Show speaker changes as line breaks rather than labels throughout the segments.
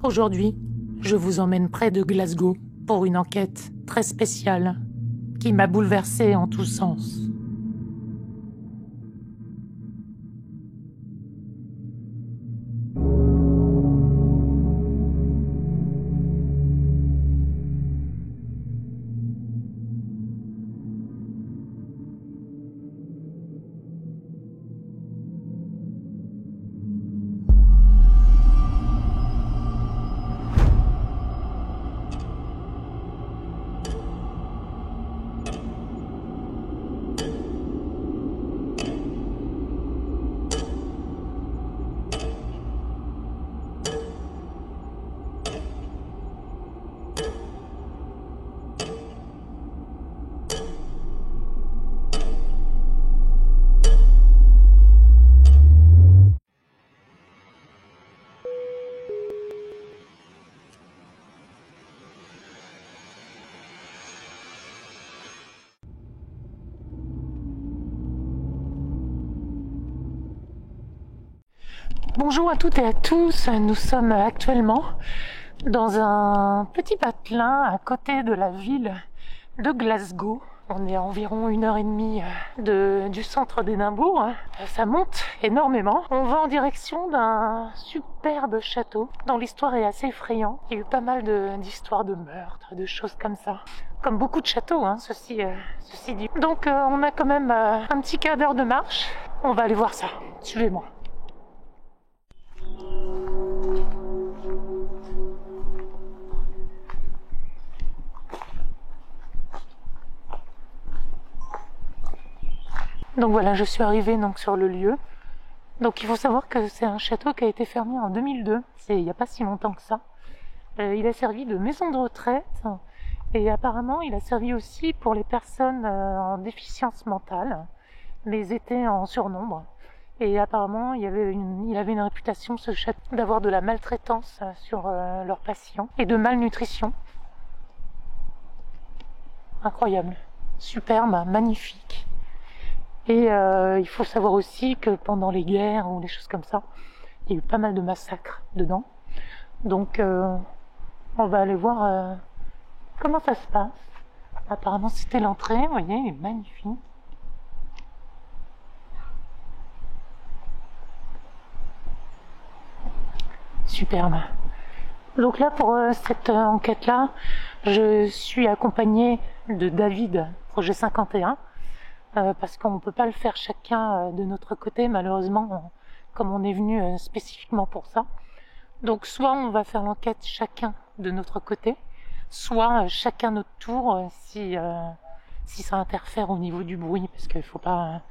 Aujourd'hui, je vous emmène près de Glasgow pour une enquête très spéciale qui m'a bouleversée en tous sens. Bonjour à toutes et à tous, nous sommes actuellement dans un petit patelin à côté de la ville de Glasgow. On est à environ 1h30 du centre d'Édimbourg. Ça monte énormément. On va en direction d'un superbe château dont l'histoire est assez effrayante. Il y a eu pas mal d'histoires de meurtres, de choses comme ça. Comme beaucoup de châteaux, ceci dit. Donc on a quand même un petit quart d'heure de marche. On va aller voir ça. Suivez-moi. Donc voilà, je suis arrivée sur le lieu. Donc il faut savoir que c'est un château qui a été fermé en 2002. C'est il n'y a pas si longtemps que ça. Il a servi de maison de retraite et apparemment il a servi aussi pour les personnes en déficience mentale, mais ils étaient en surnombre. Et apparemment il avait une réputation, ce château, d'avoir de la maltraitance sur leurs patients et de malnutrition. Incroyable, superbe, magnifique. Et il faut savoir aussi que pendant les guerres ou des choses comme ça, il y a eu pas mal de massacres dedans. Donc on va aller voir comment ça se passe. Apparemment c'était l'entrée, vous voyez, il est magnifique. Superbe. Donc là pour cette enquête-là, je suis accompagnée de David, Projet 51. Parce qu'on ne peut pas le faire chacun de notre côté, malheureusement, comme on est venu spécifiquement pour ça. Donc soit on va faire l'enquête chacun de notre côté, soit chacun notre tour si ça interfère au niveau du bruit, parce qu'il faut pas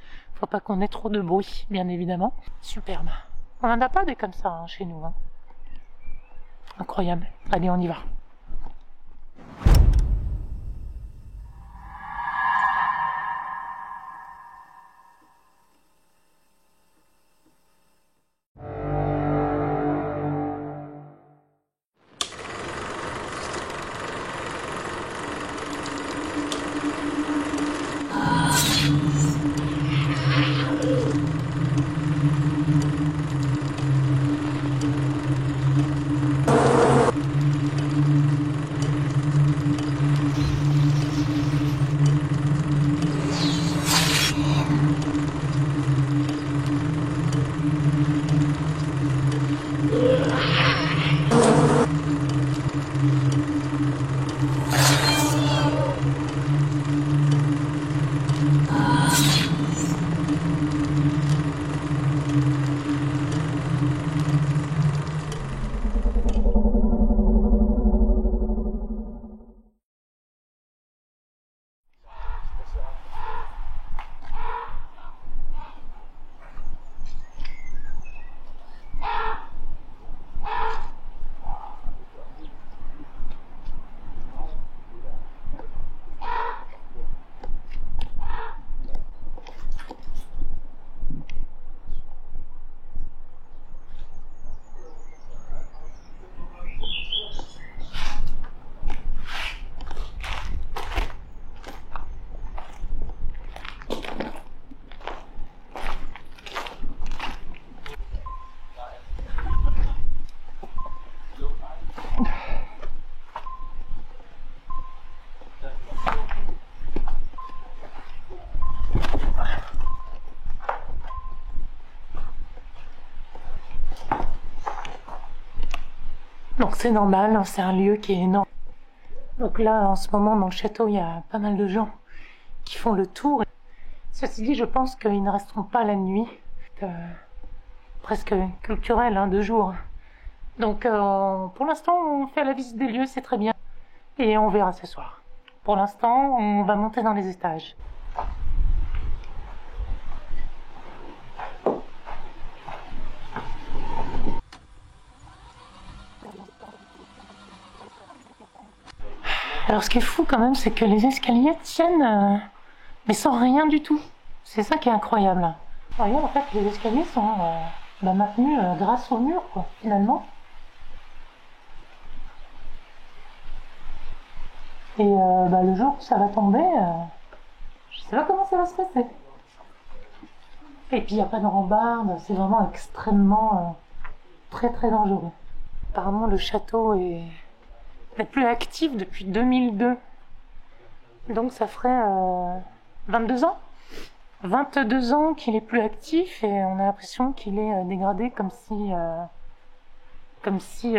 qu'on ait trop de bruit, bien évidemment. Superbe. On n'en a pas des comme ça chez nous. Incroyable. Allez, on y va. Donc c'est normal, hein, c'est un lieu qui est énorme. Donc là, en ce moment, dans le château, il y a pas mal de gens qui font le tour. Ceci dit, je pense qu'ils ne resteront pas la nuit. Presque culturel, hein, 2 jours. Donc pour l'instant, on fait la visite des lieux, c'est très bien. Et on verra ce soir. Pour l'instant, on va monter dans les étages. Alors ce qui est fou quand même, c'est que les escaliers tiennent, mais sans rien du tout. C'est ça qui est incroyable. Regarde, en fait, les escaliers sont maintenus grâce au mur, quoi, finalement. Et le jour où ça va tomber, je sais pas comment ça va se passer. Et puis il n'y a pas de rambarde, c'est vraiment extrêmement très très dangereux. Apparemment le château n'est plus actif depuis 2002. Donc ça ferait 22 ans 22 ans qu'il est plus actif et on a l'impression qu'il est dégradé comme si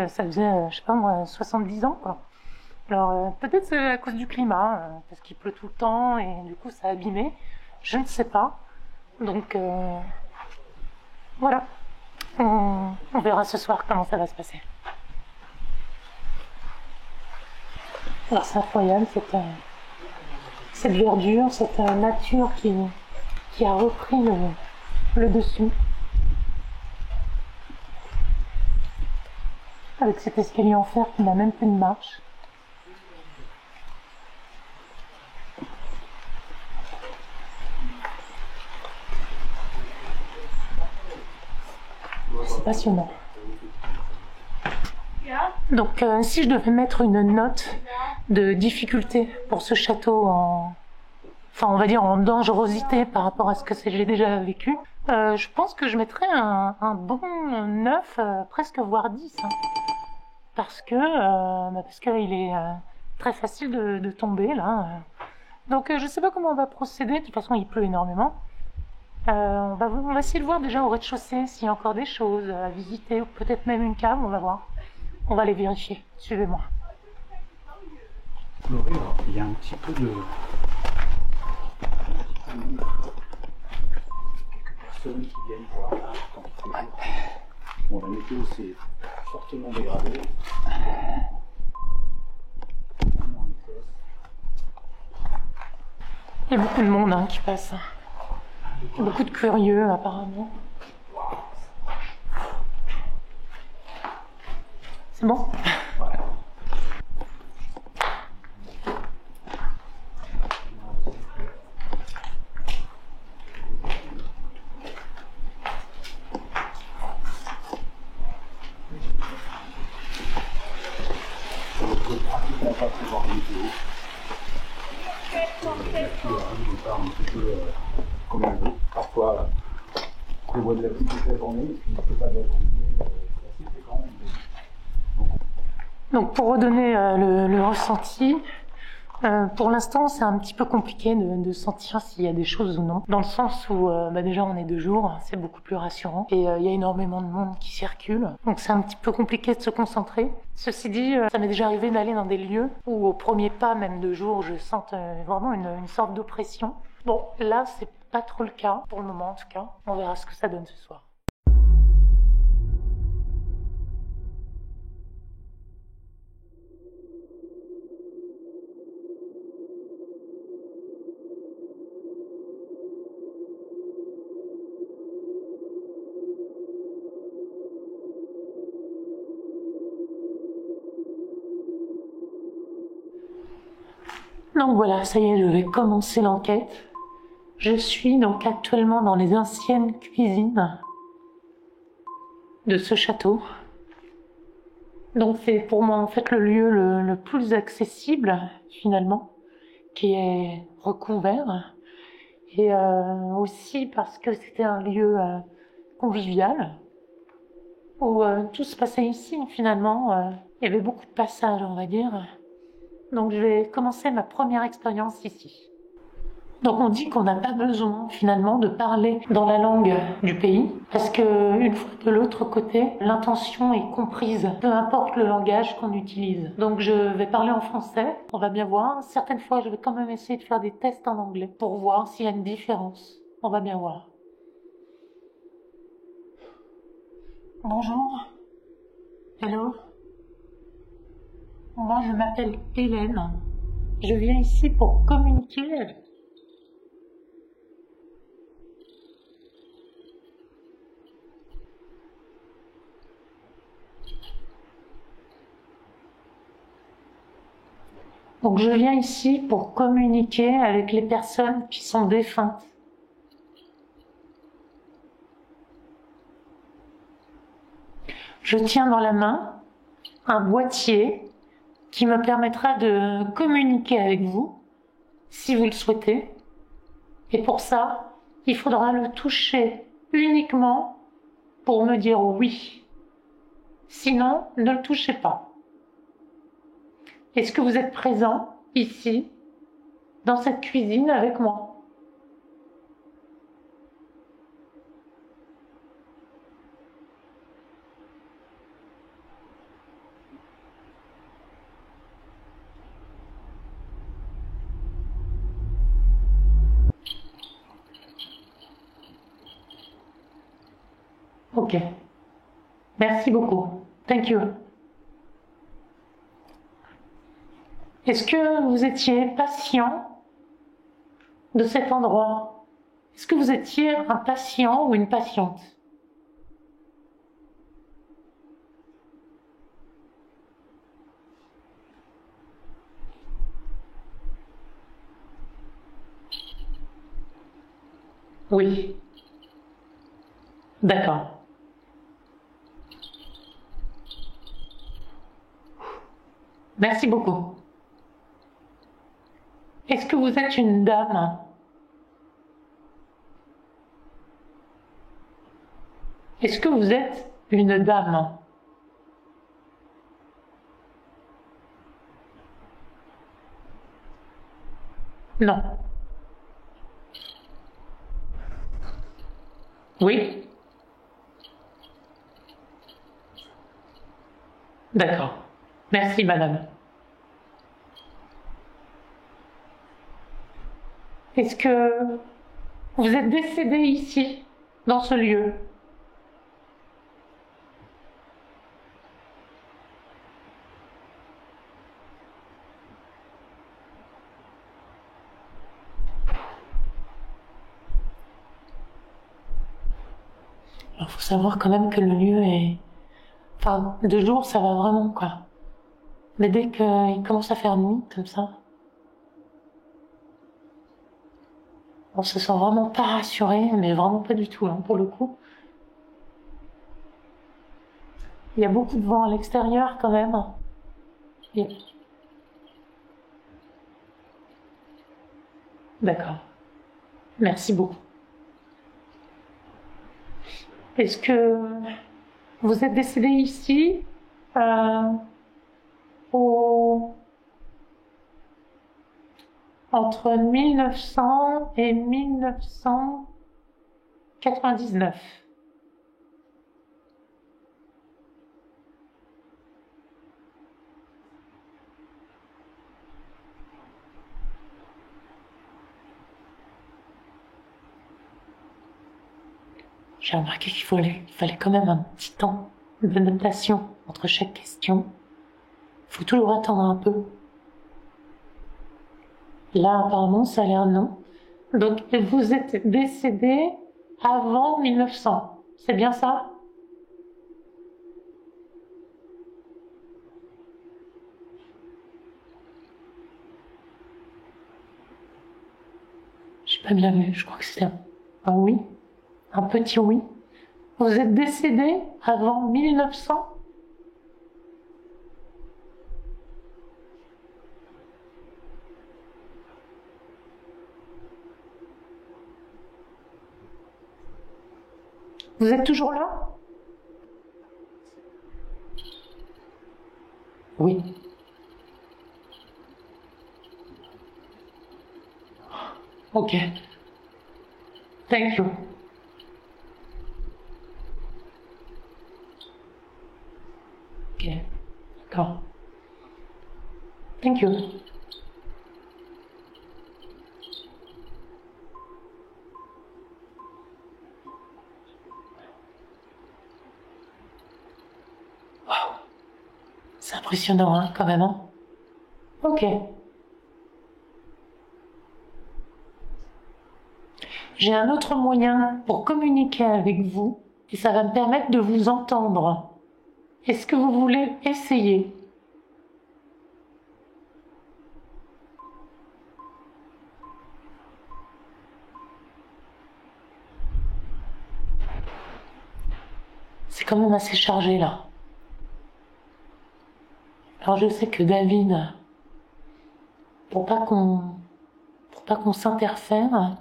ça faisait, je sais pas moi, 70 ans quoi. Alors peut-être c'est à cause du climat, parce qu'il pleut tout le temps et du coup ça a abîmé, je ne sais pas. Donc voilà, on verra ce soir comment ça va se passer. Alors c'est incroyable cette verdure, cette nature qui a repris le dessus. Avec cet escalier en fer qui n'a même plus de marche. C'est passionnant. Donc si je devais mettre une note de difficulté pour ce château enfin on va dire en dangerosité par rapport à ce que j'ai déjà vécu, je pense que je mettrais un bon 9, presque voire 10. Hein. Parce qu'il est très facile de tomber là. Donc je sais pas comment on va procéder, de toute façon il pleut énormément. On va essayer de voir déjà au rez-de-chaussée s'il y a encore des choses à visiter, ou peut-être même une cave, on va voir. On va les vérifier, suivez-moi.
Laurie, il y a un petit peu de... quelques personnes qui viennent voir là quand il fait jour. Bon, la météo s'est fortement dégradée.
Il y a beaucoup de monde qui passe. Beaucoup de curieux apparemment. C'est bon ?
Parfois, on prévoit de la pluie toute la journée et puis il ne peut pas de la journée.
Donc pour redonner le ressenti, pour l'instant c'est un petit peu compliqué de sentir s'il y a des choses ou non. Dans le sens où déjà on est 2 jours, c'est beaucoup plus rassurant. Et il y a énormément de monde qui circule. Donc c'est un petit peu compliqué de se concentrer. Ceci dit, ça m'est déjà arrivé d'aller dans des lieux où au premier pas même de jour, je sente vraiment une sorte d'oppression. Bon, là c'est pas trop le cas, pour le moment en tout cas. On verra ce que ça donne ce soir. Donc voilà, ça y est, je vais commencer l'enquête. Je suis donc actuellement dans les anciennes cuisines de ce château. Donc c'est pour moi en fait le lieu le plus accessible finalement, qui est recouvert. Et aussi parce que c'était un lieu convivial, où tout se passait ici finalement. Il y avait beaucoup de passages on va dire. Donc je vais commencer ma première expérience ici. Donc on dit qu'on n'a pas besoin finalement de parler dans la langue du pays, parce que une fois de l'autre côté, l'intention est comprise, peu importe le langage qu'on utilise. Donc je vais parler en français, on va bien voir. Certaines fois, je vais quand même essayer de faire des tests en anglais pour voir s'il y a une différence. On va bien voir. Bonjour. Hello. Moi, je m'appelle Hélène. Je viens ici pour communiquer avec... Donc je viens ici pour communiquer avec les personnes qui sont défuntes. Je tiens dans la main un boîtier qui me permettra de communiquer avec vous, si vous le souhaitez. Et pour ça, il faudra le toucher uniquement pour me dire oui. Sinon, ne le touchez pas. Est-ce que vous êtes présent ici, dans cette cuisine avec moi? Ok. Merci beaucoup. Thank you. Est-ce que vous étiez patient de cet endroit? Est-ce que vous étiez un patient ou une patiente? Oui. D'accord. Merci beaucoup. Est-ce que vous êtes une dame? Est-ce que vous êtes une dame? Non. Oui? D'accord. Merci, madame. Est-ce que vous êtes décédée ici, dans ce lieu? Il faut savoir quand même que le lieu est... Enfin, de jour, ça va vraiment, quoi. Mais dès qu'il commence à faire nuit, comme ça, on se sent vraiment pas rassuré, mais vraiment pas du tout, hein, pour le coup. Il y a beaucoup de vent à l'extérieur, quand même. Et... D'accord. Merci beaucoup. Est-ce que vous êtes décédé ici entre 1900 et 1999? J'ai remarqué qu'il fallait quand même un petit temps de notation entre chaque question. Il faut toujours attendre un peu. Là, apparemment, ça a l'air non. Donc, vous êtes décédé avant 1900. C'est bien ça? J'ai pas bien vu. Je crois que c'était un oui. Un petit oui. Vous êtes décédé avant 1900? Vous êtes toujours là? Oui. Ok. Thank you. Ok. D'accord. Thank you. Waouh. C'est impressionnant, hein, quand même, hein. Ok. J'ai un autre moyen pour communiquer avec vous et ça va me permettre de vous entendre. Est-ce que vous voulez essayer? C'est quand même assez chargé là. Alors je sais que David, pour pas qu'on s'interfère,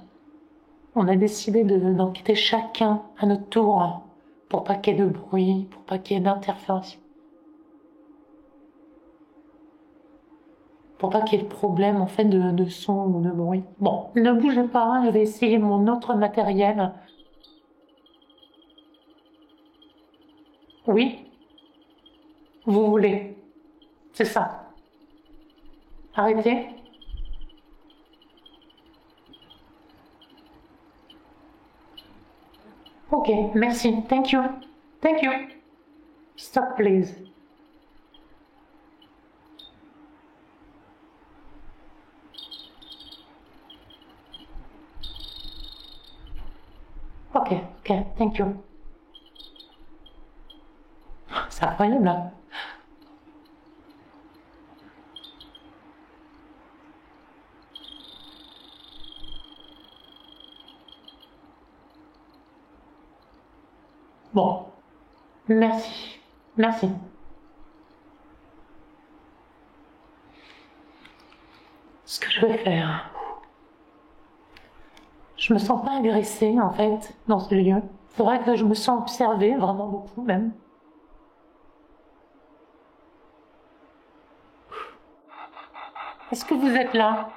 on a décidé d'en quitter chacun à notre tour, pour pas qu'il y ait de bruit, pour pas qu'il y ait d'interfération. Pour pas qu'il y ait de problème en fait de son ou de bruit. Bon, ne bougez pas, je vais essayer mon autre matériel. Oui, vous voulez. C'est ça. Arrêtez. Ok, merci. Thank you. Thank you. Stop, please. Ok, thank you. C'est incroyable, là. Bon, merci. Merci. Ce que je vais faire, je me sens pas agressée en fait dans ce lieu. C'est vrai que je me sens observée, vraiment beaucoup même. Est-ce que vous êtes là?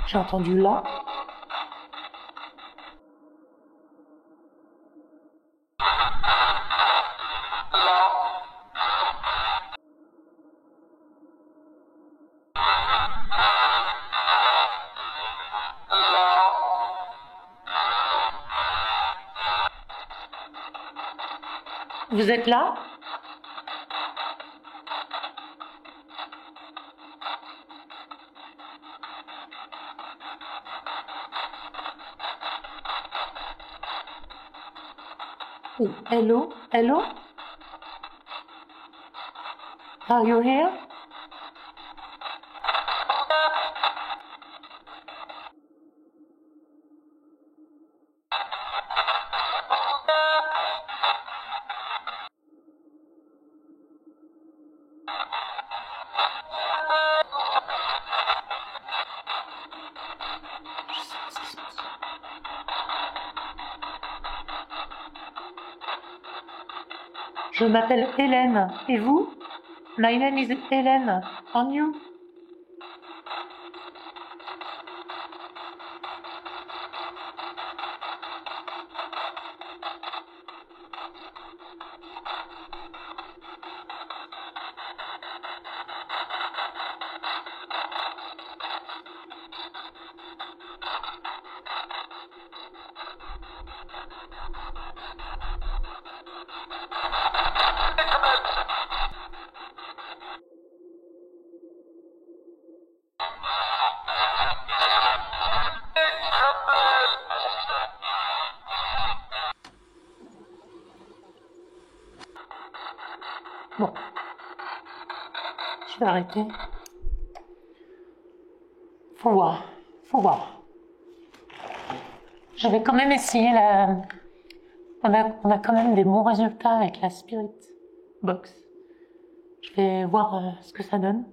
J'ai entendu là. Vous êtes là? Hello? Hello? Are you here? Je m'appelle Hélène. Et vous? My name is Hélène. And you? Bon. Je vais arrêter. Faut voir. Faut voir. Je vais quand même essayer la... On a quand même des bons résultats avec la Spirit Box. Je vais voir ce que ça donne.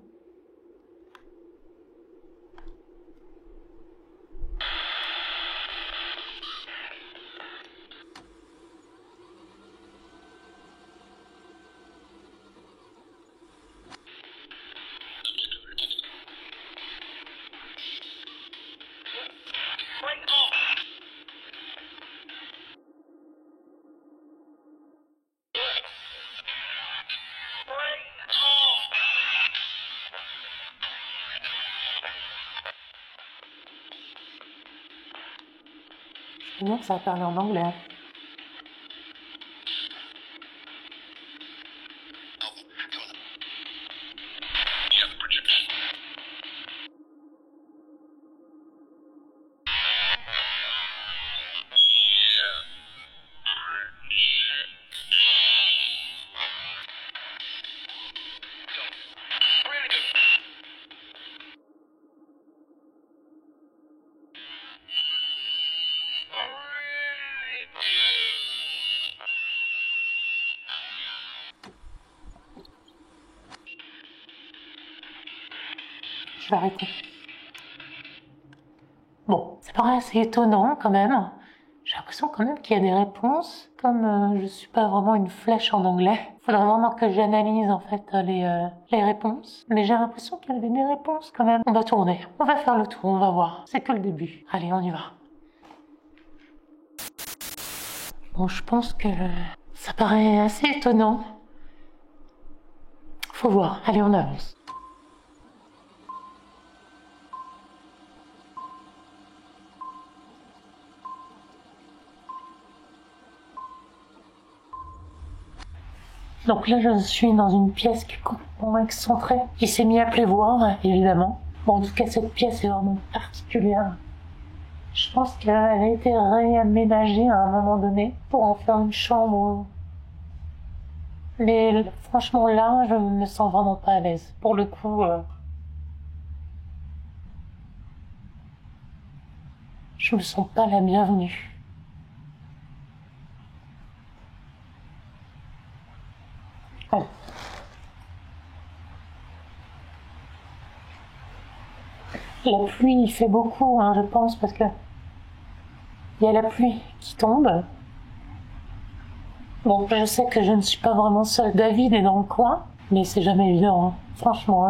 C'est bien que ça va parler en anglais. Je vais arrêter. Bon, ça paraît assez étonnant quand même. J'ai l'impression quand même qu'il y a des réponses. Comme je suis pas vraiment une flèche en anglais, faudrait vraiment que j'analyse en fait les réponses. Mais j'ai l'impression qu'il y avait des réponses quand même. On va tourner, on va faire le tour, on va voir. C'est que le début. Allez, on y va. Bon, je pense que ça paraît assez étonnant. Faut voir. Allez, on avance. Donc là, je suis dans une pièce qui est complètement excentrée. Il s'est mis à pleuvoir, évidemment. Bon, en tout cas, cette pièce est vraiment particulière. Je pense qu'elle a été réaménagée à un moment donné pour en faire une chambre. Mais franchement, là, je me sens vraiment pas à l'aise. Pour le coup, je me sens pas la bienvenue. Allez. La pluie, il fait beaucoup, je pense, parce que il y a la pluie qui tombe. Bon, je sais que je ne suis pas vraiment seule. David est dans le coin, mais c'est jamais évident, franchement.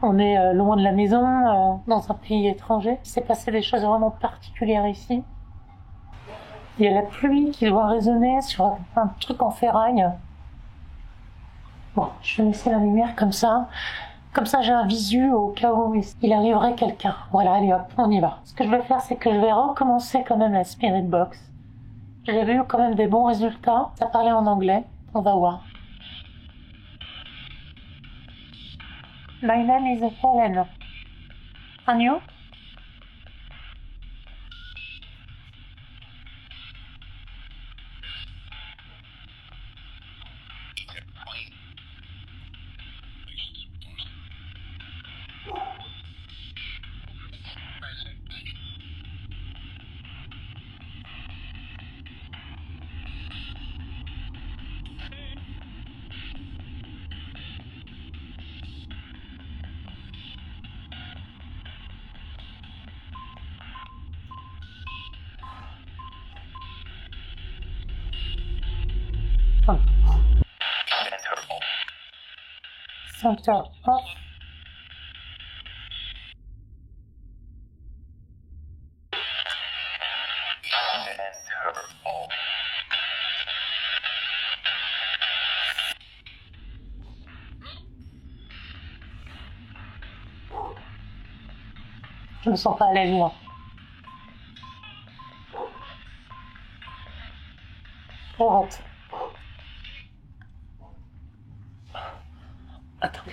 On est loin de la maison, dans un pays étranger. Il s'est passé des choses vraiment particulières ici. Il y a la pluie qui doit résonner sur un truc en ferraille. Bon, je vais laisser la lumière comme ça. Comme ça, j'ai un visu au cas où il arriverait quelqu'un. Voilà, allez hop, on y va. Ce que je vais faire, c'est que je vais recommencer quand même la Spirit Box. J'avais eu quand même des bons résultats. Ça parlait en anglais. On va voir. My name is Helen. And you? Center off. Je me sens pas à l'aise, moi. Arrête. Attendez.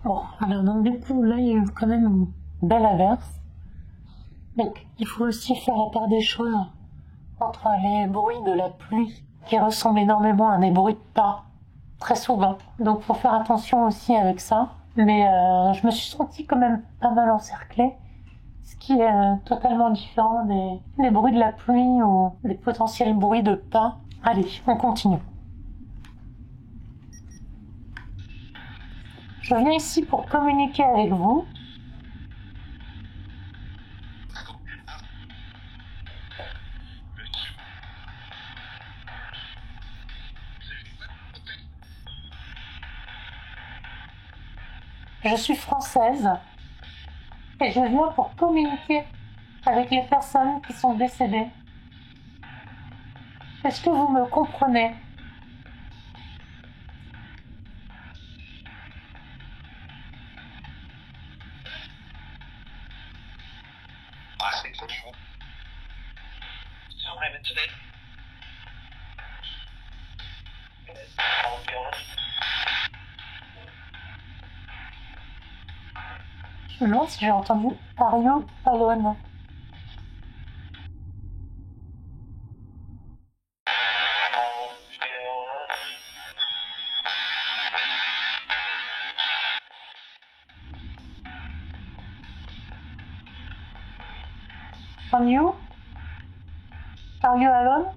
Bon, alors donc du coup, là, il y a eu quand même une belle averse. Donc, il faut aussi faire la part des choses entre les bruits de la pluie, qui ressemblent énormément à des bruits de pas, très souvent. Donc, faut faire attention aussi avec ça. Mais je me suis sentie quand même pas mal encerclée, ce qui est totalement différent des bruits de la pluie ou des potentiels bruits de pas. Allez, on continue. Je viens ici pour communiquer avec vous. Je suis française et je viens pour communiquer avec les personnes qui sont décédées. Est-ce que vous me comprenez? Je me demande si j'ai entendu Are you alone? Are you? Are you alone?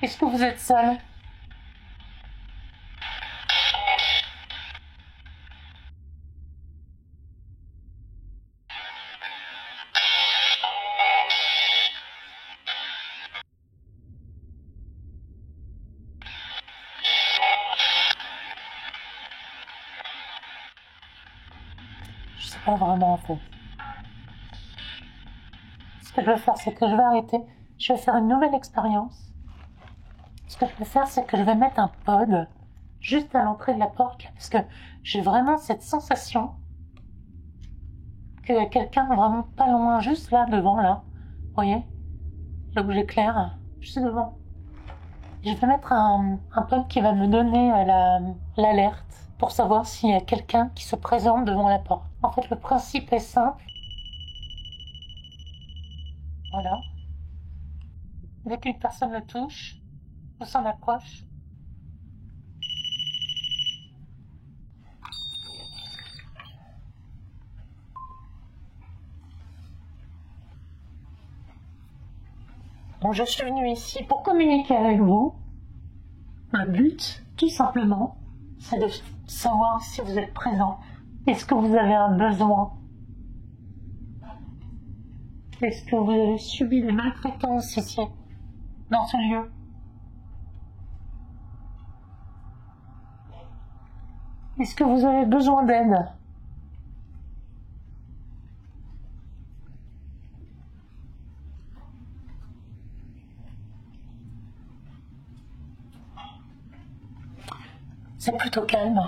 Est-ce que vous êtes seul? Je sais pas vraiment en fait. Ce que je vais faire, c'est que je vais arrêter. Je vais faire une nouvelle expérience. Ce que je vais faire, c'est que je vais mettre un pod juste à l'entrée de la porte, parce que j'ai vraiment cette sensation qu'il y a quelqu'un vraiment pas loin, juste là, devant, là. Vous voyez? Là où j'éclaire, juste devant. Je vais mettre un pod qui va me donner l'alerte pour savoir s'il y a quelqu'un qui se présente devant la porte. En fait, le principe est simple. Voilà. Dès qu'une personne le touche, on s'en approche. Donc je suis venue ici pour communiquer avec vous. Le but, tout simplement, c'est de savoir si vous êtes présent. Est-ce que vous avez un besoin? Est-ce que vous avez subi des maltraitances ici, dans ce lieu? Est-ce que vous avez besoin d'aide? C'est plutôt calme.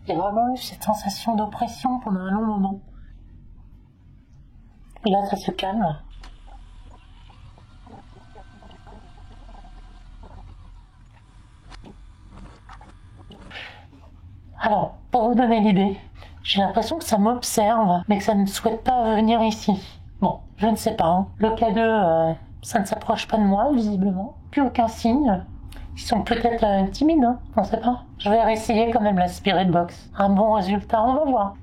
J'ai vraiment eu cette sensation d'oppression pendant un long moment. Et là, ça se calme. Alors, pour vous donner l'idée, j'ai l'impression que ça m'observe, mais que ça ne souhaite pas venir ici. Bon, je ne sais pas. Hein. Le K2, ça ne s'approche pas de moi, visiblement. Plus aucun signe. Ils sont peut-être timides, hein, on ne sait pas. Je vais réessayer quand même la Spirit Box. Un bon résultat, on va voir.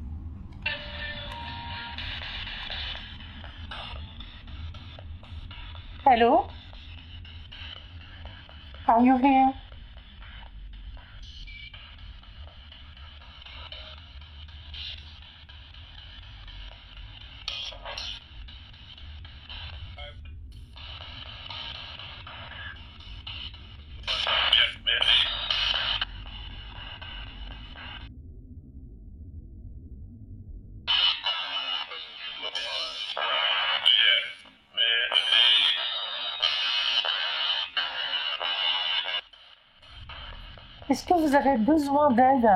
Hello? Are you here? Est-ce que vous avez besoin d'aide?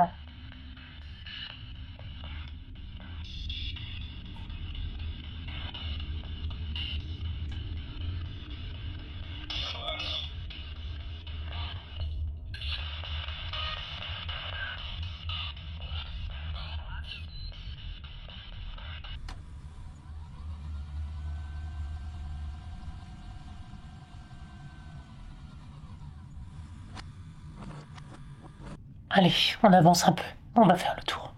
Allez, on avance un peu. On va faire le tour.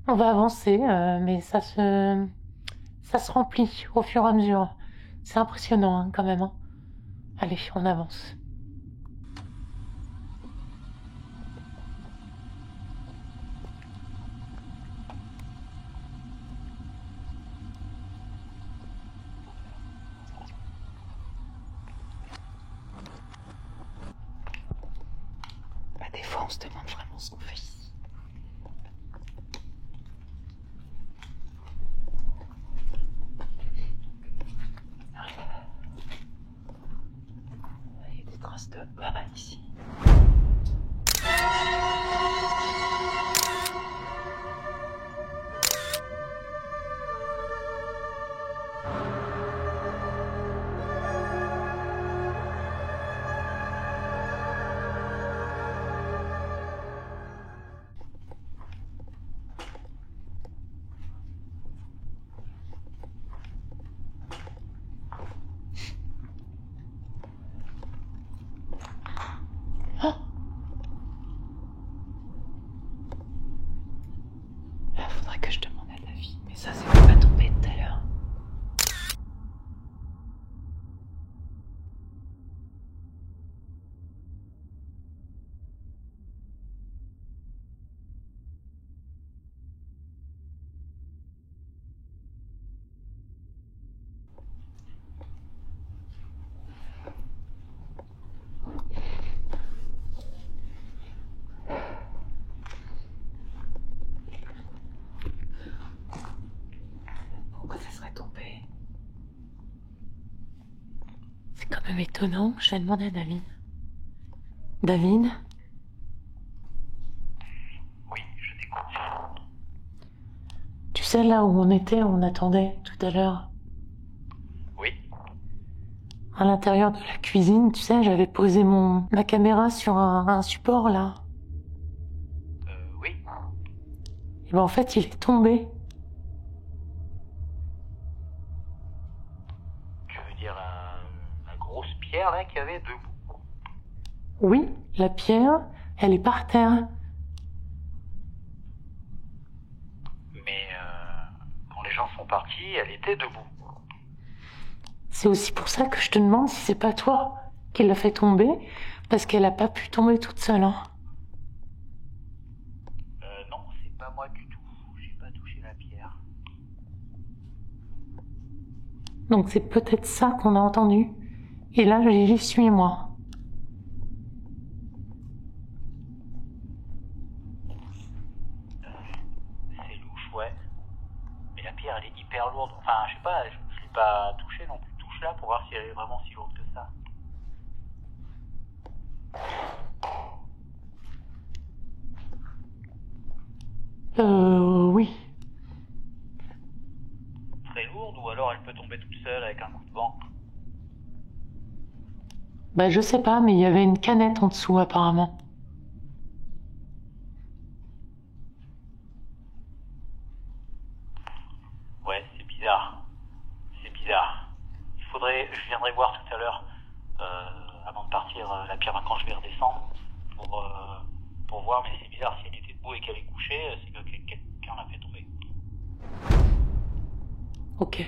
On va avancer, mais ça se remplit au fur et à mesure. C'est impressionnant hein, quand même. Hein. Allez, on avance. Des fois, on se demande vraiment ce qu'on fait ici. Il y a des traces de pas ici. Faudrait que je demande à David, mais ça c'est pas tombé tout à l'heure. Pourquoi ça serait tombé? C'est quand même étonnant, je vais demander à David. David?
Oui, je t'écoute.
Tu sais là où on était, on attendait tout à l'heure?
Oui.
À l'intérieur de la cuisine, tu sais, j'avais posé ma caméra sur un support là.
Oui.
Et ben en fait, il est tombé.
Tu veux dire la grosse pierre là qu'il y avait debout?
Oui, la pierre, elle est par terre.
Mais quand les gens sont partis, elle était debout.
C'est aussi pour ça que je te demande si c'est pas toi qui l'a fait tomber, parce qu'elle a pas pu tomber toute seule. Hein.
Non, c'est pas moi du tout. J'ai pas touché la pierre.
Donc c'est peut-être ça qu'on a entendu. Et là, j'y suis moi.
C'est louche, ouais. Mais la pierre, elle est hyper lourde. Enfin, je sais pas, je l'ai pas touchée non plus. Touche là pour voir si elle est vraiment si lourde que ça.
Oui.
Très lourde ou alors elle peut tomber toute seule avec un coup de vent?
Bah je sais pas, mais il y avait une canette en dessous apparemment.
Ouais, c'est bizarre. C'est bizarre. Je viendrai voir tout à l'heure, avant de partir, la pierre quand je vais redescendre, pour voir, mais c'est bizarre, si elle était debout et qu'elle est couchée, c'est que quelqu'un l'a fait tomber.
Ok.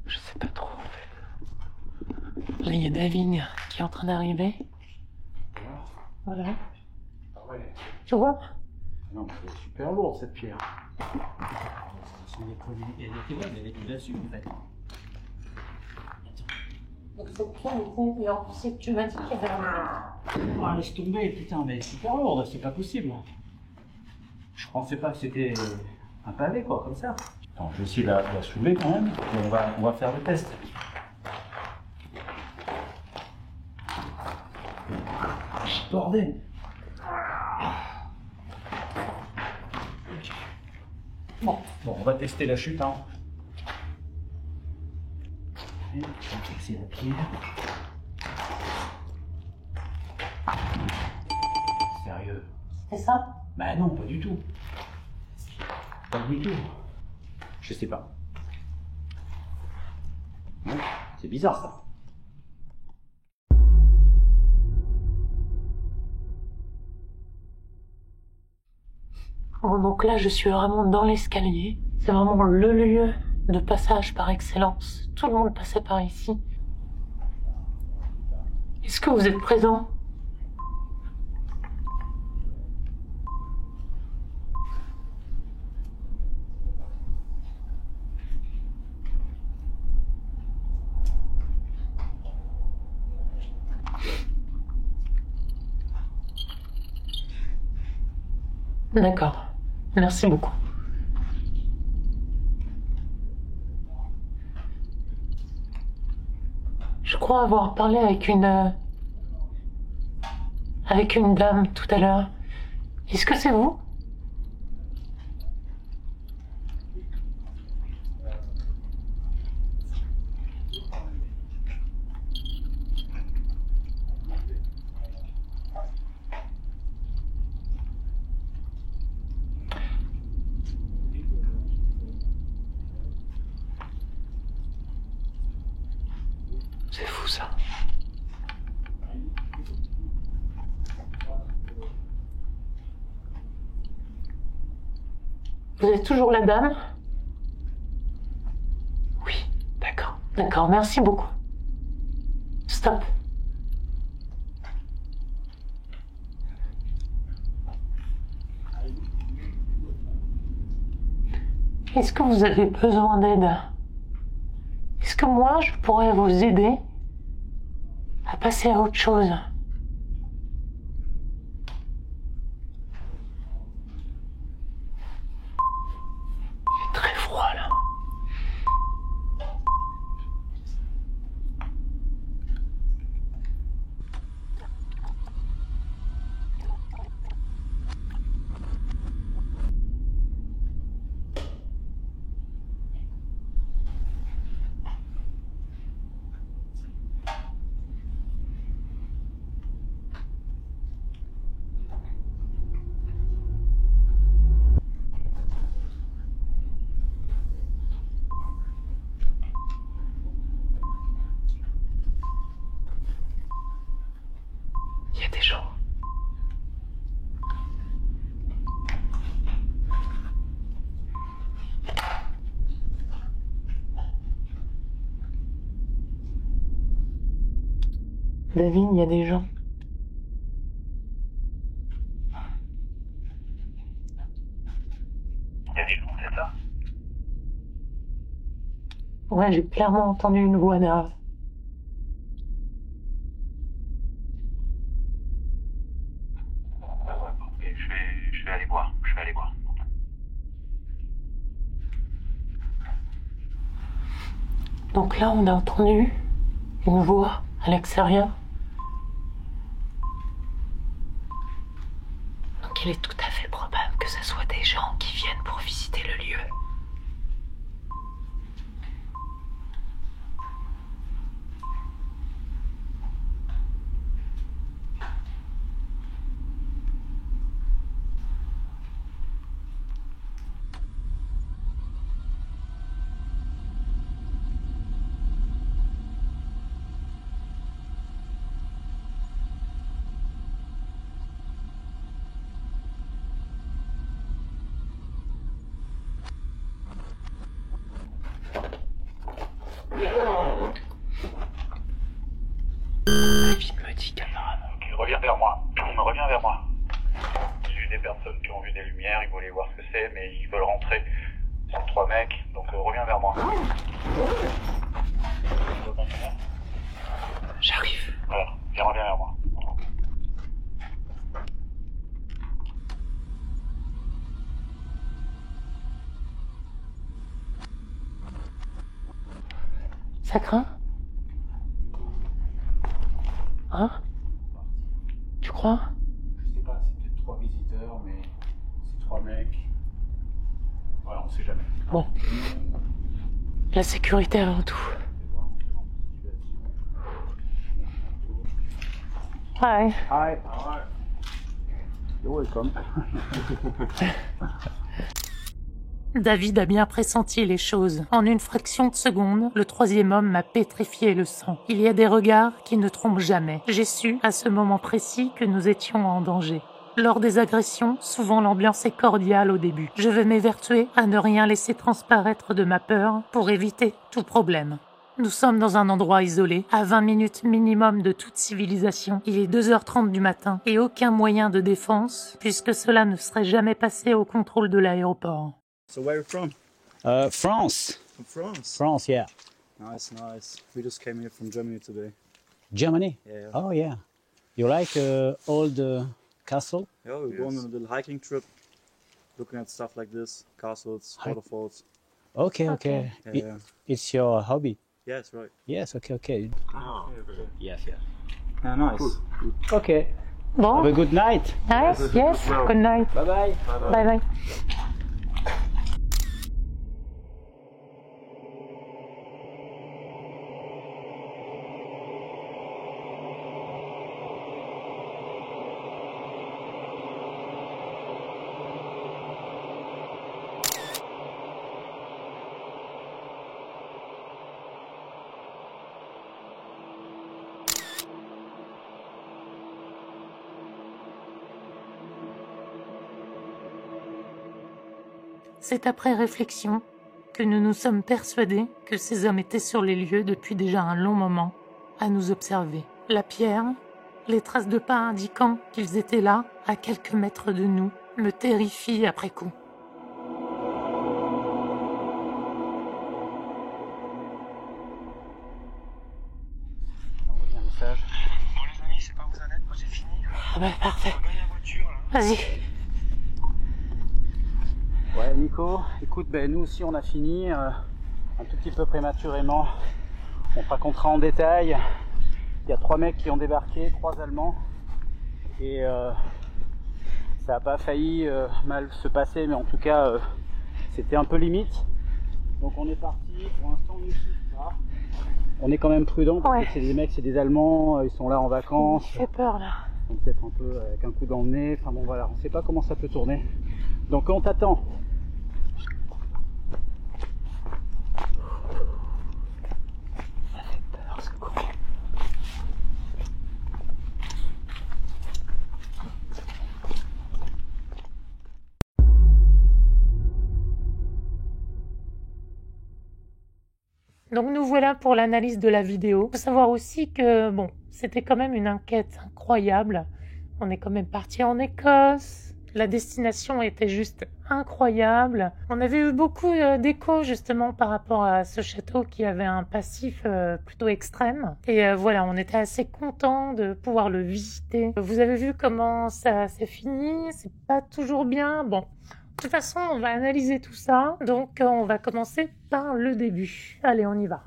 Je sais pas trop en fait. Là il y a David qui est en train d'arriver. Voilà.
Ah ouais.
Tu vois?
Non, mais elle est super lourde cette pierre.
Elle était bonne, elle était là-dessus en fait.
Donc cette pierre était, et en plus tu m'as dit qu'il y avait
Oh, laisse tomber, putain, mais elle est super lourde, c'est pas possible. Je pensais pas que c'était un pavé quoi, comme ça.
Attends, je vais essayer de la soulever quand même, et on va faire le test.
Bordel. Bon, on va tester la chute. Hein. On va fixer la pierre.
C'est ça?
Bah non, pas du tout. Pas du tout. Je sais pas. Ouais, c'est bizarre ça.
Bon, donc là, je suis vraiment dans l'escalier. C'est vraiment le lieu de passage par excellence. Tout le monde passait par ici. Est-ce que vous êtes présent? D'accord. Merci beaucoup. Je crois avoir parlé avec une dame tout à l'heure. Est-ce que c'est vous? C'est fou ça. Vous êtes toujours la dame? Oui, d'accord. D'accord, merci beaucoup. Stop. Est-ce que vous avez besoin d'aide? Est-ce que moi, je pourrais vous aider à passer à autre chose? Il fait très froid là. Il y a des gens. David, il y a des gens.
Il y a des gens, c'est ça?
Ouais, j'ai clairement entendu une voix derrière.
Ah ouais, bon, ok, je vais aller voir. Je vais aller voir.
Donc là, on a entendu une voix à l'extérieur. Donc il est tout à fait probable que ce soit des gens qui viennent pour visiter le lieu. David me dit camarade.
Ok, reviens vers moi. Reviens vers moi. J'ai vu des personnes qui ont vu des lumières, ils voulaient voir ce que c'est, mais ils veulent rentrer. C'est 3 mecs, donc reviens vers moi.
J'arrive.
Voilà, viens, reviens vers moi.
Ça craint? Hein? Tu crois?
Je sais pas, c'est peut-être 3 visiteurs, mais c'est 3 mecs. Voilà, on sait jamais.
Bon. La sécurité avant tout. Ouais.
Hi.
You're welcome.
David a bien pressenti les choses. En une fraction de seconde, le troisième homme m'a pétrifié le sang. Il y a des regards qui ne trompent jamais. J'ai su, à ce moment précis, que nous étions en danger. Lors des agressions, souvent l'ambiance est cordiale au début. Je veux m'évertuer à ne rien laisser transparaître de ma peur pour éviter tout problème. Nous sommes dans un endroit isolé, à 20 minutes minimum de toute civilisation. Il est 2h30 du matin et aucun moyen de défense, puisque cela ne serait jamais passé au contrôle de l'aéroport.
So where are you from?
France.
From France.
France, yeah.
Nice, nice. We just came here from Germany today.
Germany?
Yeah.
Oh, yeah. You like old castle?
Yeah, we're going on a little hiking trip, looking at stuff like this, castles, waterfalls.
Okay, okay.
Yeah.
It's your hobby?
Yes, right.
Yes, okay, okay.
Oh,
Yes, yes.
yeah, nice.
Okay.
Bon,
Have a good night.
nice, yes, good night.
Bye-bye.
Bye bye. C'est après réflexion que nous nous sommes persuadés que ces hommes étaient sur les lieux depuis déjà un long moment, à nous observer. La pierre, les traces de pas indiquant qu'ils étaient là, à quelques mètres de nous, me terrifient après coup.
Envoyez un message.
Bon les amis, c'est pas vous en êtes, moi j'ai fini.
Ah bah parfait,
On gagne la voiture là.
vas-y.
Ouais, Nico, écoute, ben, nous aussi on a fini, un tout petit peu prématurément. On te racontera en détail. Il y a 3 mecs qui ont débarqué, 3 Allemands. Et ça n'a pas failli mal se passer, mais en tout cas, c'était un peu limite. Donc on est parti, pour l'instant on est ici. On est quand même prudent parce
Ouais.
que c'est des mecs, c'est des Allemands, ils sont là en
Il
vacances.
fait peur là.
Donc peut-être un peu avec un coup dans le nez. Enfin bon voilà, on sait pas comment ça peut tourner. Donc on t'attend. Ça fait peur ce con.
Donc nous voilà pour l'analyse de la vidéo. Il faut savoir aussi que bon, c'était quand même une enquête incroyable. On est quand même parti en Écosse. La destination était juste incroyable. On avait eu beaucoup d'échos justement par rapport à ce château qui avait un passif plutôt extrême. Et voilà, on était assez contents de pouvoir le visiter. Vous avez vu comment ça s'est fini. C'est pas toujours bien. Bon. De toute façon, on va analyser tout ça, donc on va commencer par le début. Allez, on y va.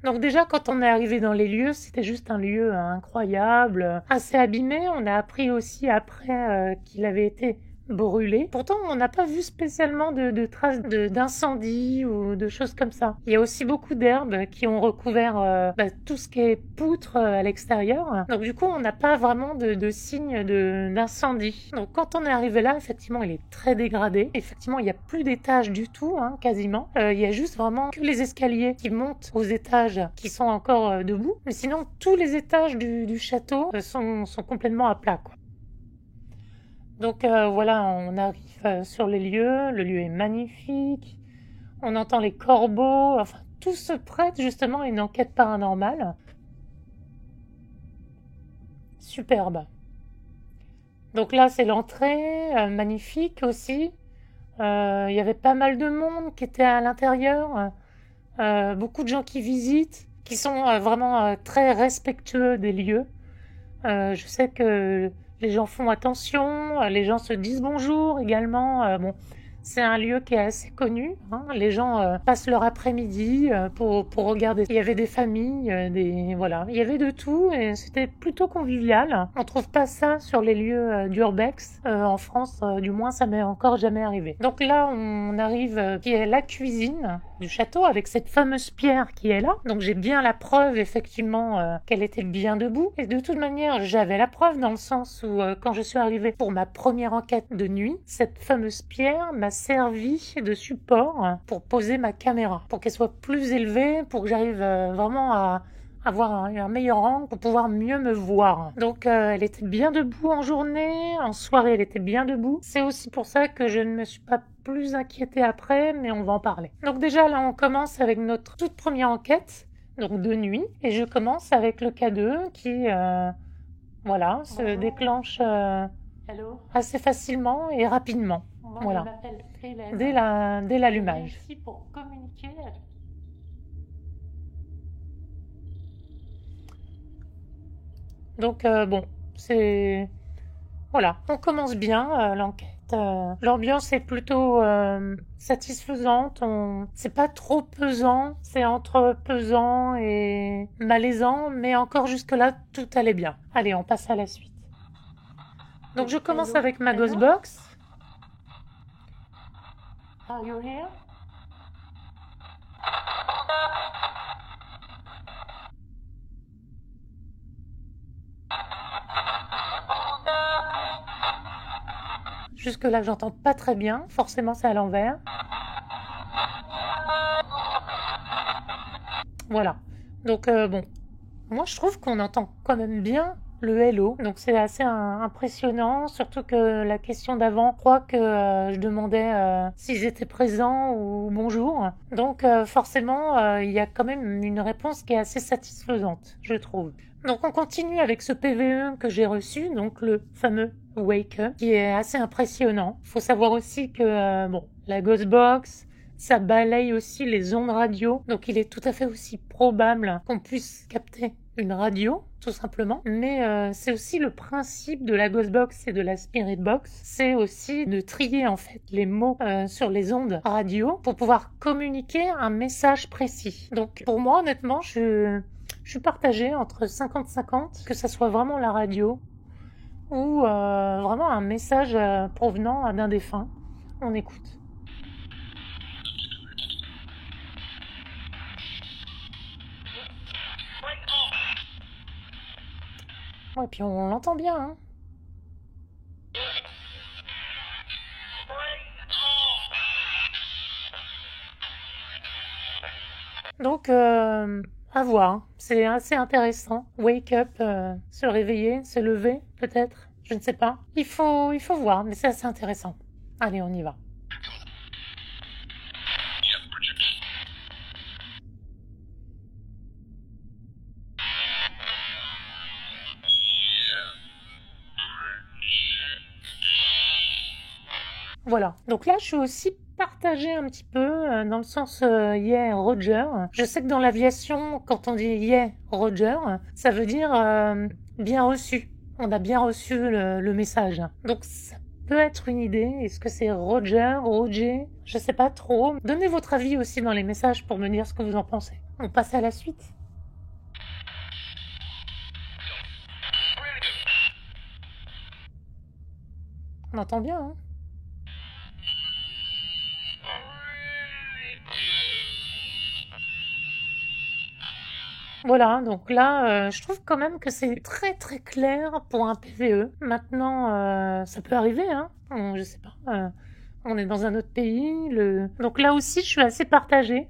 Donc déjà, quand on est arrivé dans les lieux, c'était juste un lieu incroyable, assez abîmé. On a appris aussi après qu'il avait été brûlé. Pourtant, on n'a pas vu spécialement de traces d'incendie ou de choses comme ça. Il y a aussi beaucoup d'herbes qui ont recouvert tout ce qui est poutre à l'extérieur. Donc du coup, on n'a pas vraiment de signes d'incendie. Donc quand on est arrivé là, effectivement, il est très dégradé. Effectivement, il n'y a plus d'étages du tout, quasiment. Il y a juste vraiment que les escaliers qui montent aux étages qui sont encore debout. Mais sinon, tous les étages du château sont complètement à plat, quoi. Donc voilà, on arrive sur les lieux, le lieu est magnifique, on entend les corbeaux, enfin tout se prête justement à une enquête paranormale. Superbe. Donc là c'est l'entrée, magnifique aussi. Il y avait pas mal de monde qui était à l'intérieur, beaucoup de gens qui visitent, qui sont vraiment très respectueux des lieux. Je sais que les gens font attention, les gens se disent bonjour également. Bon, C'est un lieu qui est assez connu, hein. Les gens passent leur après-midi pour regarder. Il y avait des familles, voilà, il y avait de tout et c'était plutôt convivial. On trouve pas ça sur les lieux d'urbex en France, du moins ça m'est encore jamais arrivé. Donc là, on arrive qui est la cuisine du château avec cette fameuse pierre qui est là. Donc j'ai bien la preuve effectivement qu'elle était bien debout. Et de toute manière, j'avais la preuve dans le sens où quand je suis arrivée pour ma première enquête de nuit, cette fameuse pierre m'a servi de support pour poser ma caméra, pour qu'elle soit plus élevée, pour que j'arrive vraiment à avoir un meilleur angle pour pouvoir mieux me voir. Donc elle était bien debout en journée, en soirée elle était bien debout. C'est aussi pour ça que je ne me suis pas plus inquiétée après, mais on va en parler. Donc déjà là on commence avec notre toute première enquête, donc de nuit, et je commence avec le K2 qui voilà, se déclenche assez facilement et rapidement. Voilà. Dès l'allumage. Ici pour communiquer. Donc bon, c'est voilà, on commence bien l'enquête. L'ambiance est plutôt satisfaisante. C'est pas trop pesant, c'est entre pesant et malaisant, mais encore jusque-là tout allait bien. Allez, on passe à la suite. Donc je commence avec ma Ghostbox. Are you here? Jusque-là, j'entends pas très bien. Forcément, c'est à l'envers. Voilà. Donc, bon. Moi, je trouve qu'on entend quand même bien le hello. Donc, c'est assez impressionnant. Surtout que la question d'avant, je crois que je demandais s'ils étaient présents ou bonjour. Donc, forcément, il y a quand même une réponse qui est assez satisfaisante, je trouve. Donc, on continue avec ce PVE que j'ai reçu. Donc, le fameux Wake Up, qui est assez impressionnant. Faut savoir aussi que bon, la Ghostbox, ça balaye aussi les ondes radio, donc il est tout à fait aussi probable qu'on puisse capter une radio, tout simplement. Mais c'est aussi le principe de la Ghostbox et de la Spirit Box, c'est aussi de trier en fait les mots sur les ondes radio pour pouvoir communiquer un message précis. Donc pour moi, honnêtement, je suis partagée entre 50-50, que ça soit vraiment la radio ou vraiment un message provenant d'un défunt. On écoute. Ouais, puis on l'entend bien, hein. Donc, à voir. C'est assez intéressant. Wake up, se réveiller, se lever, peut-être. Je ne sais pas. Il faut voir, mais c'est assez intéressant. Allez, on y va. Voilà. Donc là, je suis aussi partagée un petit peu dans le sens yeah Roger. Je sais que dans l'aviation, quand on dit yeah Roger, ça veut dire bien reçu. On a bien reçu le message. Donc ça peut être une idée. Est-ce que c'est Roger, Roger? Je sais pas trop. Donnez votre avis aussi dans les messages pour me dire ce que vous en pensez. On passe à la suite. On entend bien, hein? Voilà, donc là, je trouve quand même que c'est très très clair pour un PVE. Maintenant, ça peut arriver, hein, je sais pas, on est dans un autre pays. Donc là aussi, je suis assez partagée,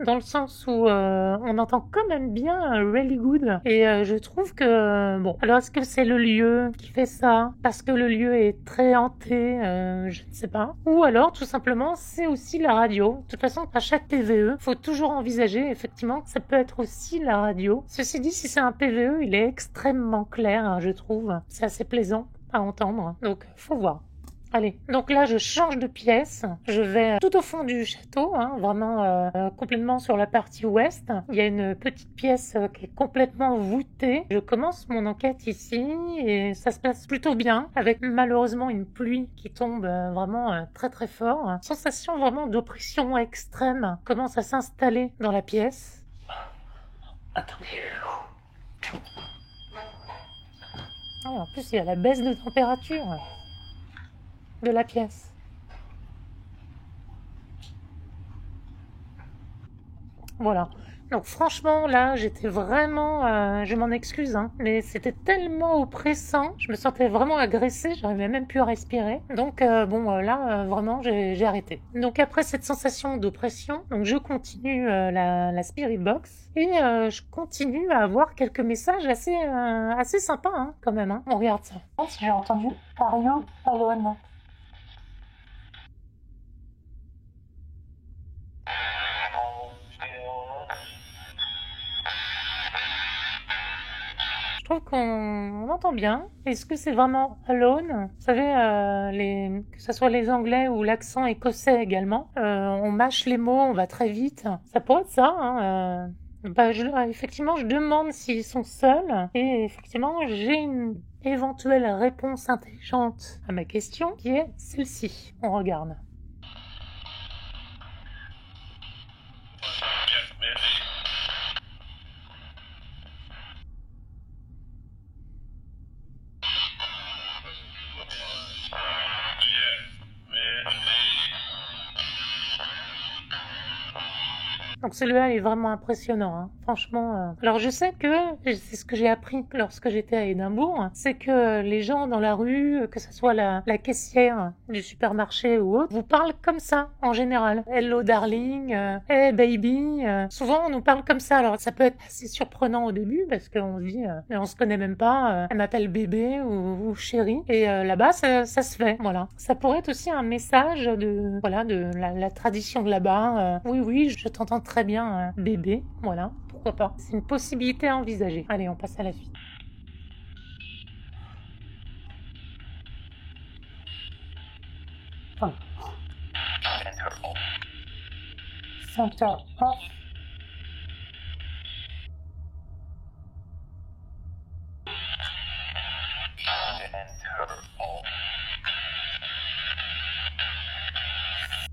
dans le sens où on entend quand même bien Really Good. Et je trouve que, bon, alors est-ce que c'est le lieu qui fait ça parce que le lieu est très hanté, je ne sais pas. Ou alors, tout simplement, c'est aussi la radio. De toute façon, à chaque PVE, faut toujours envisager, effectivement, que ça peut être aussi la radio. Ceci dit, si c'est un PVE, il est extrêmement clair, hein, je trouve. C'est assez plaisant à entendre. Donc, faut voir. Allez, donc là je change de pièce, je vais tout au fond du château, hein, vraiment complètement sur la partie ouest. Il y a une petite pièce qui est complètement voûtée. Je commence mon enquête ici et ça se passe plutôt bien, avec malheureusement une pluie qui tombe vraiment très très fort. Sensation vraiment d'oppression extrême commence à s'installer dans la pièce. Attendez. Ah, en plus il y a la baisse de température de la pièce. Voilà. Donc franchement là j'étais vraiment, je m'en excuse, hein, mais c'était tellement oppressant, je me sentais vraiment agressée, j'arrivais même plus à respirer. Donc là vraiment j'ai arrêté. Donc après cette sensation d'oppression, donc je continue la Spirit Box et je continue à avoir quelques messages assez sympas, hein, quand même. Hein. On regarde ça. J'ai entendu Are you alone? Je trouve qu'on entend bien. Est-ce que c'est vraiment alone? Vous savez, que ce soit les Anglais ou l'accent écossais également, on mâche les mots, on va très vite. Ça pourrait être ça. Hein, effectivement, je demande s'ils sont seuls et effectivement, j'ai une éventuelle réponse intelligente à ma question qui est celle-ci. On regarde. Donc celui-là est vraiment impressionnant, hein. Franchement. Alors je sais que, c'est ce que j'ai appris lorsque j'étais à Édimbourg, c'est que les gens dans la rue, que ce soit la caissière du supermarché ou autre, vous parlent comme ça en général. Hello darling, hey baby. Souvent on nous parle comme ça. Alors ça peut être assez surprenant au début parce qu'on se dit, on se connaît même pas, elle m'appelle bébé ou chérie. Et là-bas ça se fait, voilà. Ça pourrait être aussi un message de la tradition de là-bas. Oui, je t'entends très bien, bébé, voilà, pourquoi pas. C'est une possibilité à envisager. Allez, on passe à la suite. Oh. Center off.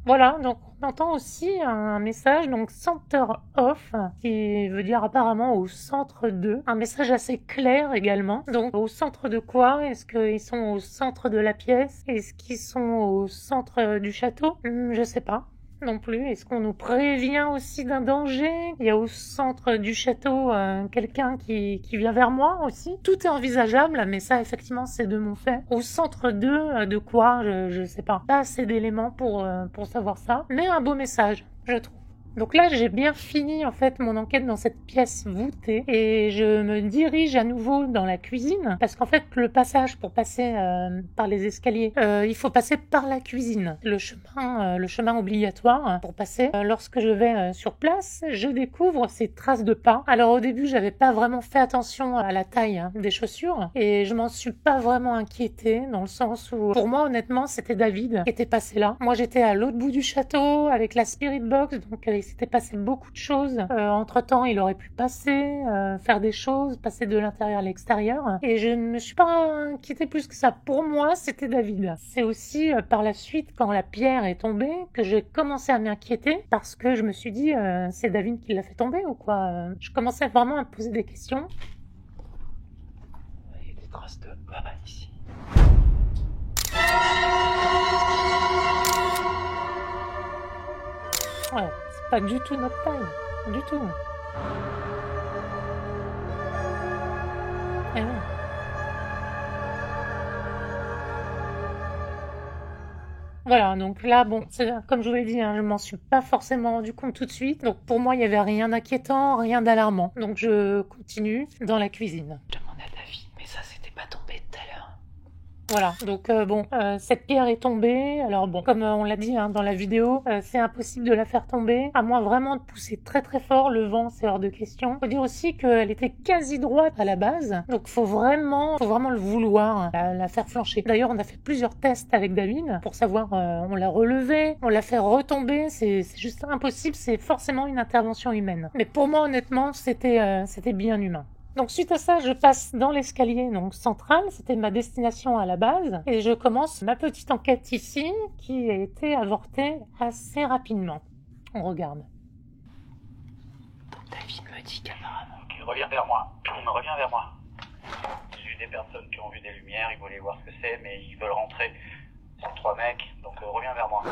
Voilà, donc on entend aussi un message, donc center off, qui veut dire apparemment au centre de. Un message assez clair également. Donc au centre de quoi? Est-ce qu'ils sont au centre de la pièce? Est-ce qu'ils sont au centre du château? Je sais pas. Non plus. Est-ce qu'on nous prévient aussi d'un danger? Il y a au centre du château quelqu'un qui vient vers moi aussi. Tout est envisageable, mais ça effectivement c'est de mon fait. Au centre de quoi? Je sais pas. Pas assez d'éléments pour savoir ça. Mais un beau message, je trouve. Donc là, j'ai bien fini en fait mon enquête dans cette pièce voûtée et je me dirige à nouveau dans la cuisine parce qu'en fait le passage pour passer par les escaliers, il faut passer par la cuisine. Le chemin obligatoire pour passer. Lorsque je vais sur place, je découvre ces traces de pas. Alors au début, j'avais pas vraiment fait attention à la taille des chaussures et je m'en suis pas vraiment inquiétée dans le sens où pour moi honnêtement c'était David qui était passé là. Moi j'étais à l'autre bout du château avec la Spirit Box, donc il s'était passé beaucoup de choses. Entre-temps, il aurait pu passer, faire des choses, passer de l'intérieur à l'extérieur. Et je ne me suis pas inquiétée plus que ça. Pour moi, c'était David. C'est aussi par la suite, quand la pierre est tombée, que j'ai commencé à m'inquiéter parce que je me suis dit, c'est David qui l'a fait tomber ou quoi? Je commençais vraiment à me poser des questions.
Il y a des traces de pas ici.
Ouais. Pas du tout notre taille, du tout. Eh oui. Voilà, donc là, bon, comme je vous l'ai dit, hein, je m'en suis pas forcément rendu compte tout de suite. Donc pour moi, il y avait rien d'inquiétant, rien d'alarmant. Donc je continue dans la cuisine.
Je demande à David, mais ça c'était pas tombé tout à l'heure.
Voilà, donc cette pierre est tombée. Alors bon, comme on l'a dit dans la vidéo, c'est impossible de la faire tomber, à moins vraiment de pousser très très fort. Le vent, c'est hors de question. Faut dire aussi qu'elle était quasi droite à la base, donc faut vraiment le vouloir, la faire flancher. D'ailleurs, on a fait plusieurs tests avec David pour savoir, on l'a relevée, on l'a fait retomber, c'est juste impossible, c'est forcément une intervention humaine. Mais pour moi, honnêtement, c'était bien humain. Donc suite à ça, je passe dans l'escalier donc central, c'était ma destination à la base, et je commence ma petite enquête ici, qui a été avortée assez rapidement. On regarde. Donc David me dit qu'apparemment...
Ok, reviens vers moi. Reviens vers moi. J'ai vu des personnes qui ont vu des lumières, ils voulaient voir ce que c'est, mais ils veulent rentrer. C'est 3 mecs, donc reviens vers moi.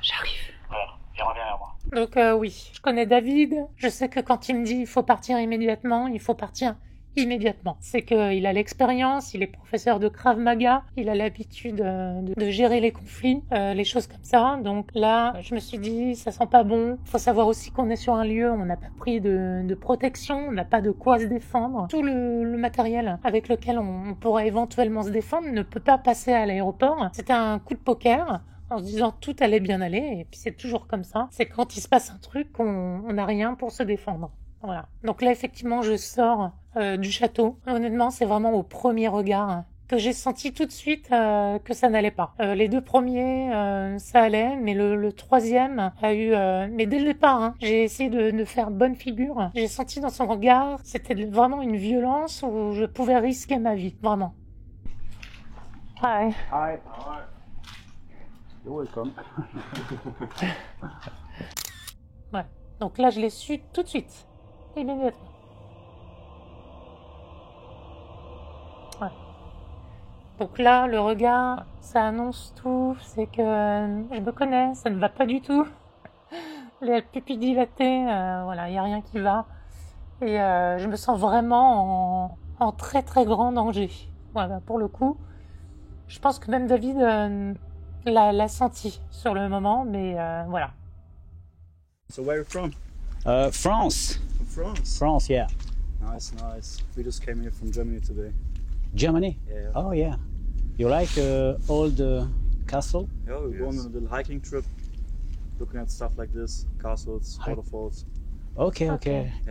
J'arrive.
Voilà, viens, reviens vers moi.
Donc oui, je connais David, je sais que quand il me dit il faut partir immédiatement, il faut partir immédiatement. C'est qu'il a l'expérience, il est professeur de Krav Maga, il a l'habitude de gérer les conflits, les choses comme ça. Donc là, je me suis dit, ça sent pas bon. Faut savoir aussi qu'on est sur un lieu, on n'a pas pris de protection, on n'a pas de quoi se défendre. Tout le matériel avec lequel on pourrait éventuellement se défendre ne peut pas passer à l'aéroport. C'était un coup de poker, en se disant tout allait bien aller, et puis c'est toujours comme ça. C'est quand il se passe un truc, on n'a rien pour se défendre. Voilà. Donc là, effectivement, je sors du château. Honnêtement, c'est vraiment au premier regard que j'ai senti tout de suite que ça n'allait pas. Les 2 premiers, ça allait, mais le troisième a eu... mais dès le départ, j'ai essayé de faire bonne figure. J'ai senti dans son regard, c'était vraiment une violence où je pouvais risquer ma vie, vraiment. Hi.
Hi. You're welcome.
Ouais. Donc là, je l'ai su tout de suite. Immédiatement. Ouais. Donc là, le regard, ça annonce tout. C'est que je me connais, ça ne va pas du tout. Les pupilles dilatées, voilà, il n'y a rien qui va. Et je me sens vraiment en très très grand danger. Voilà, pour le coup. Je pense que même David l'a senti sur le moment, mais voilà.
So where are you from?
France.
From France.
France, yeah.
Nice, nice. We just came here from Germany today.
Germany?
Yeah.
Oh, yeah. You like old castle?
Yeah, we went on a little hiking trip, looking at stuff like this, castles, waterfalls.
Okay.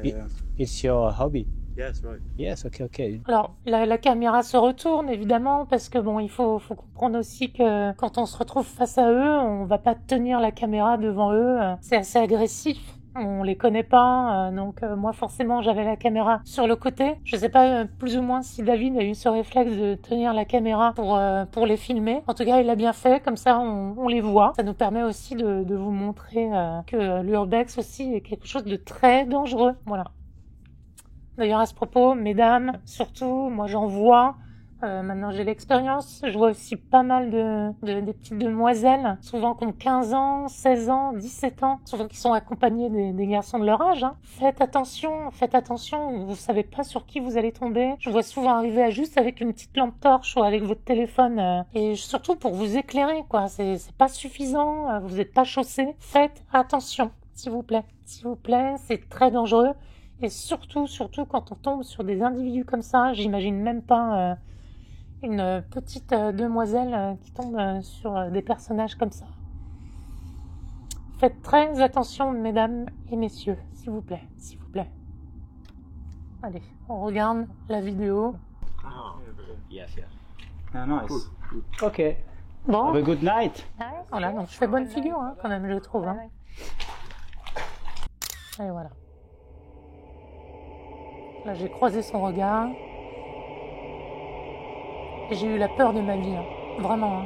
Yeah.
It's your hobby?
Yes, right.
Yes, okay.
Alors, la caméra se retourne, évidemment, parce que bon, il faut comprendre aussi que quand on se retrouve face à eux, on va pas tenir la caméra devant eux. C'est assez agressif. On les connaît pas, donc moi forcément j'avais la caméra sur le côté. Je sais pas plus ou moins si David a eu ce réflexe de tenir la caméra pour les filmer. En tout cas, il a bien fait, comme ça on les voit. Ça nous permet aussi de vous montrer que l'urbex aussi est quelque chose de très dangereux. Voilà. D'ailleurs, à ce propos, mesdames, surtout, moi j'en vois, maintenant j'ai l'expérience, je vois aussi pas mal des petites demoiselles, souvent qui ont 15 ans, 16 ans, 17 ans, souvent qui sont accompagnées des garçons de leur âge. Faites attention, vous savez pas sur qui vous allez tomber. Je vois souvent arriver à juste avec une petite lampe torche ou avec votre téléphone, et surtout pour vous éclairer, quoi. C'est pas suffisant, vous n'êtes pas chaussés. Faites attention, s'il vous plaît, c'est très dangereux. Et surtout quand on tombe sur des individus comme ça, j'imagine même pas une petite demoiselle qui tombe sur des personnages comme ça. Faites très attention, mesdames et messieurs, s'il vous plaît. Allez, on regarde la vidéo.
Yes.
Yeah, nice.
Okay.
Bon,
Have a good night.
voilà, donc je fais bonne figure quand même, je trouve. Et voilà. Là, j'ai croisé son regard. Et j'ai eu la peur de ma vie. Vraiment.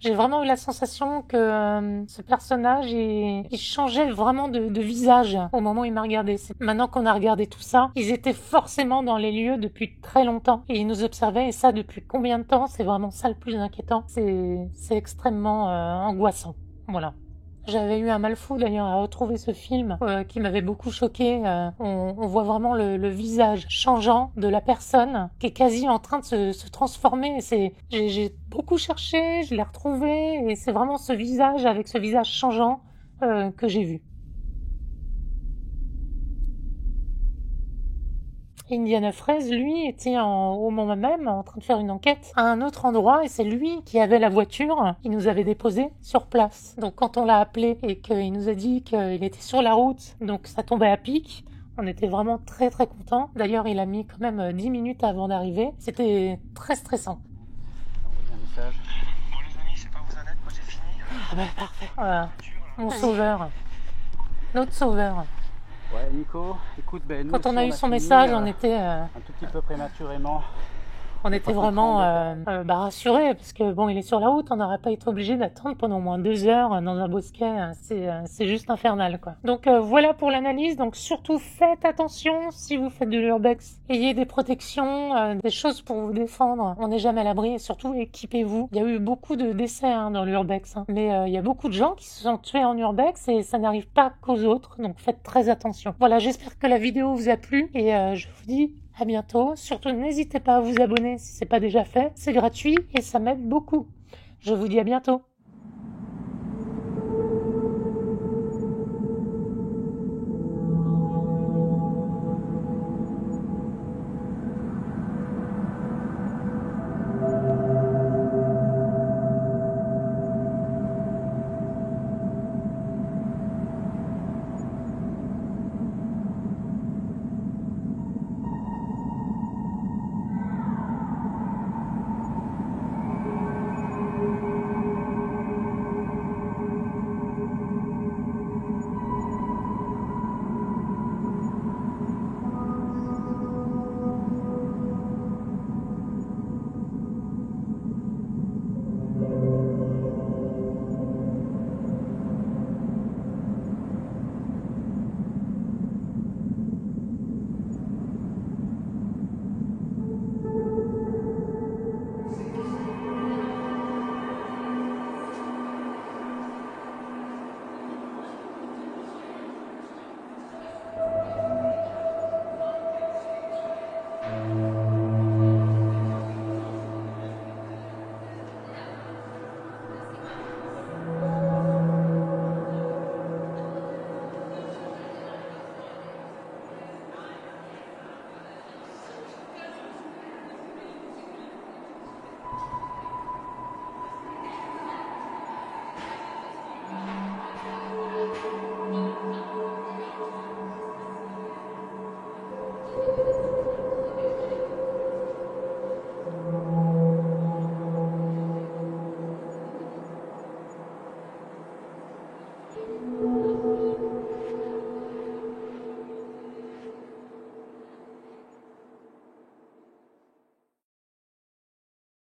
J'ai vraiment eu la sensation que ce personnage, il changeait vraiment de visage au moment où il m'a regardé. Maintenant qu'on a regardé tout ça, ils étaient forcément dans les lieux depuis très longtemps et ils nous observaient, et ça depuis combien de temps? C'est vraiment ça le plus inquiétant. C'est extrêmement angoissant. Voilà. J'avais eu un mal fou d'ailleurs à retrouver ce film qui m'avait beaucoup choqué. On voit vraiment le visage changeant de la personne qui est quasi en train de se transformer. J'ai beaucoup cherché, je l'ai retrouvé et c'est vraiment ce visage avec ce visage changeant que j'ai vu. Indiana Fraise, lui, était au moment même en train de faire une enquête à un autre endroit et c'est lui qui avait la voiture. Il nous avait déposé sur place. Donc quand on l'a appelé et qu'il nous a dit qu'il était sur la route, donc ça tombait à pic, on était vraiment très très contents. D'ailleurs, il a mis quand même 10 minutes avant d'arriver. C'était très stressant.
Envoyer un message.
Bon les amis, c'est pas vous en êtes, moi j'ai fini.
Ah bah parfait. Voilà.
Voiture, là.
Mon sauveur. Notre sauveur.
Ouais, Nico, écoute, ben nous
Quand on
aussi,
a eu
a
son
fini,
message, on était...
un tout petit peu prématurément.
On était vraiment rassurés parce que bon, il est sur la route, on n'aurait pas été obligé d'attendre pendant au moins 2 heures dans un bosquet, c'est juste infernal quoi. Donc voilà pour l'analyse. Donc surtout faites attention si vous faites de l'urbex, ayez des protections, des choses pour vous défendre. On n'est jamais à l'abri et surtout équipez-vous. Il y a eu beaucoup de décès dans l'urbex, mais il y a beaucoup de gens qui se sont tués en urbex et ça n'arrive pas qu'aux autres. Donc faites très attention. Voilà, j'espère que la vidéo vous a plu et je vous dis à bientôt. Surtout, n'hésitez pas à vous abonner si c'est pas déjà fait. C'est gratuit et ça m'aide beaucoup. Je vous dis à bientôt.